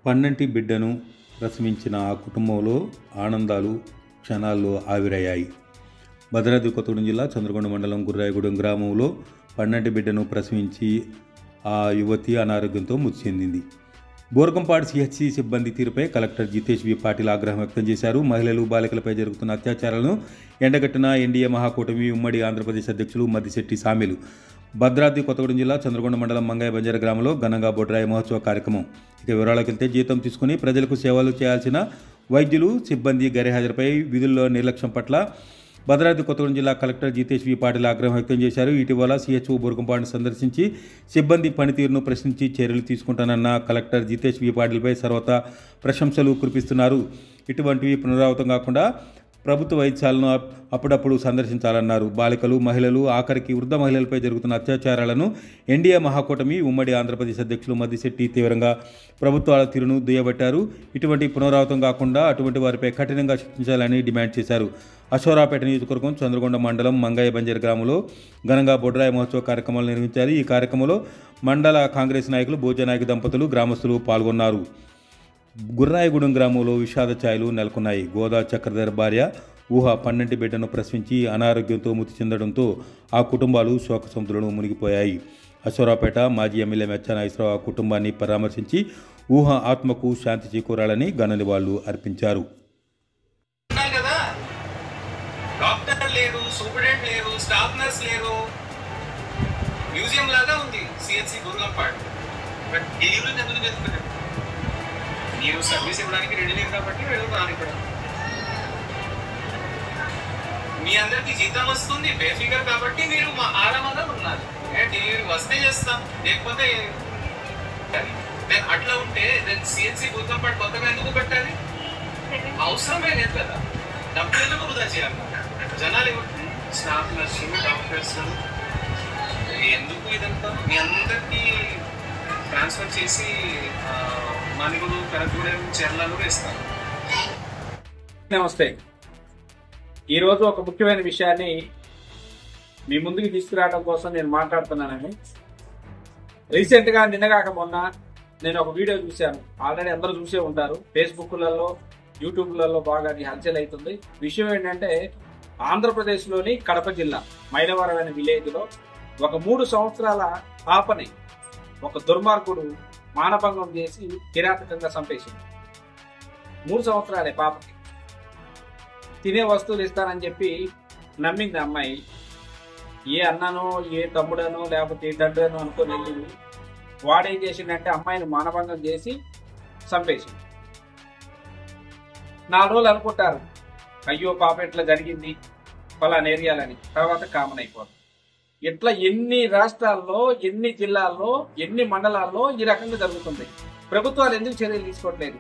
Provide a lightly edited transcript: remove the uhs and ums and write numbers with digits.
పన్నంటి బిడ్డను ప్రసవించిన ఆ కుటుంబంలో ఆనందాలు క్షణాల్లో ఆవిరయ్యాయి. భద్రాద్రి కొత్తగూడెం జిల్లా చంద్రకొండ మండలం గుర్రాయిగూడెం గ్రామంలో పన్నంటి బిడ్డను ప్రసవించి ఆ యువతి అనారోగ్యంతో మృతి చెందింది. బోర్గంపాడు సిహెచ్సి సిబ్బంది తీరుపై కలెక్టర్ జితేష్ వి పాటిల్ ఆగ్రహం వ్యక్తం చేశారు. మహిళలు, బాలికలపై జరుగుతున్న అత్యాచారాలను ఎండగట్టిన ఎన్డీఏ మహాకూటమి ఉమ్మడి ఆంధ్రప్రదేశ్ అధ్యక్షులు మద్దిశెట్టి సామీలు భద్రాద్రి కొత్తగూడెం జిల్లా చంద్రకొండ మండలం మంగయ్య బంజారా గ్రామంలో ఘనంగా బొడ్రాయి మహోత్సవ కార్యక్రమం. ఇక వివరాలకు వెళ్తే జీతం తీసుకుని ప్రజలకు సేవలు చేయాల్సిన వైద్యులు, సిబ్బంది గైర్హాజరుపై విధుల్లో నిర్లక్ష్యం పట్ల భద్రాద్రి కొత్తగూడెం జిల్లా కలెక్టర్ జితేష్ వి పాటిల్ ఆగ్రహం వ్యక్తం చేశారు. ఇటీవల సిహెచ్ఓ బోర్గంపాడును సందర్శించి సిబ్బంది పనితీరును ప్రశ్నించి చర్యలు తీసుకుంటానన్న కలెక్టర్ జితేష్ వి పాటిల్పై సర్వతా ప్రశంసలు కురిపిస్తున్నారు. ఇటువంటివి పునరావృతం కాకుండా ప్రభుత్వ వైద్యశాలను అప్పుడప్పుడు సందర్శించాలన్నారు. బాలికలు, మహిళలు, ఆఖరికి వృద్ధ మహిళలపై జరుగుతున్న అత్యాచారాలను ఎన్డీఏ మహాకూటమి ఉమ్మడి ఆంధ్రప్రదేశ్ అధ్యక్షులు మద్దిశెట్టి తీవ్రంగా ప్రభుత్వాల తీరును దుయ్యబట్టారు. ఇటువంటి పునరావృతం కాకుండా అటువంటి వారిపై కఠినంగా శిక్షించాలని డిమాండ్ చేశారు. అశోరాపేట నియోజకవర్గం చంద్రకొండ మండలం మంగయ్య బంజారా గ్రామంలో ఘనంగా బొడ్రాయి మహోత్సవ కార్యక్రమాలు నిర్వహించారు. ఈ కార్యక్రమంలో మండల కాంగ్రెస్ నాయకులు, భోజనాయక దంపతులు, గ్రామస్తులు పాల్గొన్నారు. గుర్రాయిగూడెం గ్రామంలో విషాద ఛాయలు నెలకొన్నాయి. గోదా చక్రధర్ భార్య ఊహ పన్నంటి బిడ్డను ప్రసవించి అనారోగ్యంతో మృతి చెందడంతో ఆ కుటుంబాలు శోకసముద్రంలో మునిగిపోయాయి. అశోరాపేట మాజీ ఎమ్మెల్యే మెచ్చా నాగేశ్వరరావు ఆ కుటుంబాన్ని పరామర్శించి ఊహ ఆత్మకు శాంతి చేకూరాలని ఘన నివాళులు అర్పించారు. డాక్టర్ లేరు, సూపరింటెండెంట్ లేరు, స్టాఫ్ నర్స్ లేరు, మ్యూజియం లాగా ఉంది సిహెచ్సి బోర్గంపాడు. బట్ డెలివరీ ఎందుకు చేస్తున్నారు? మీరు సర్వీస్ ఇవ్వడానికి రెడీ లేదు కాబట్టి వెళ్తాను. ఇక్కడ మీ అందరికి జీతం వస్తుంది, పే ఫిగర్ కాబట్టి మీరు ఆరామంగా ఉన్నారు. డెలివరీ వస్తే చేస్తాం, లేకపోతే అట్లా ఉంటే సిహెచ్సి బోర్గంపాడు కొత్తగా ఎందుకు పెట్టాలి? అవసరమే లేదు కదా. డబ్బులు ఎందుకు వృధా చేయాలి? జనాలు స్టాఫ్ నర్సులు, డాక్టర్స్ ఎందుకు ఇదంతా మీ అందరికీ ట్రాన్స్ఫర్ చేసి మనుగులు, కరగూడెం, చెర్లలో వేస్తాను. నమస్తే. ఈరోజు ఒక ముఖ్యమైన విషయాన్ని మీ ముందుకు తీసుకురావడం కోసం నేను మాట్లాడుతున్నానండి. రీసెంట్గా నిన్నగాక మొన్న నేను ఒక వీడియో చూశాను. ఆల్రెడీ అందరూ చూసే ఉంటారు. ఫేస్బుక్లలో, యూట్యూబ్లలో బాగా హల్చల్ అవుతుంది. విషయం ఏంటంటే, ఆంధ్రప్రదేశ్లోని కడప జిల్లా మైలవరం అనే విలేజ్లో ఒక 3 సంవత్సరాల పాపని ఒక దుర్మార్గుడు మానభంగం చేసి కిరాతకంగా చంపేసింది. 3 సంవత్సరాలే పాపకి. తినే వస్తువులు ఇస్తానని చెప్పి నమ్మింది అమ్మాయి. ఏ అన్ననో, ఏ తమ్ముడనో, లేకపోతే ఏ తండ్రనో అనుకుని వెళ్ళింది. వాడేం చేసిందంటే అమ్మాయిని మానభంగం చేసి చంపేసింది. 4 రోజులు అనుకుంటారు, అయ్యో పాప ఇట్లా జరిగింది పలానా ఏరియాలని. తర్వాత కామన్ అయిపోతుంది. ఇట్లా ఎన్ని రాష్ట్రాల్లో, ఎన్ని జిల్లాల్లో, ఎన్ని మండలాల్లో ఈ రకంగా జరుగుతుంది. ప్రభుత్వాలు ఎందుకు చర్యలు తీసుకోవట్లేదు?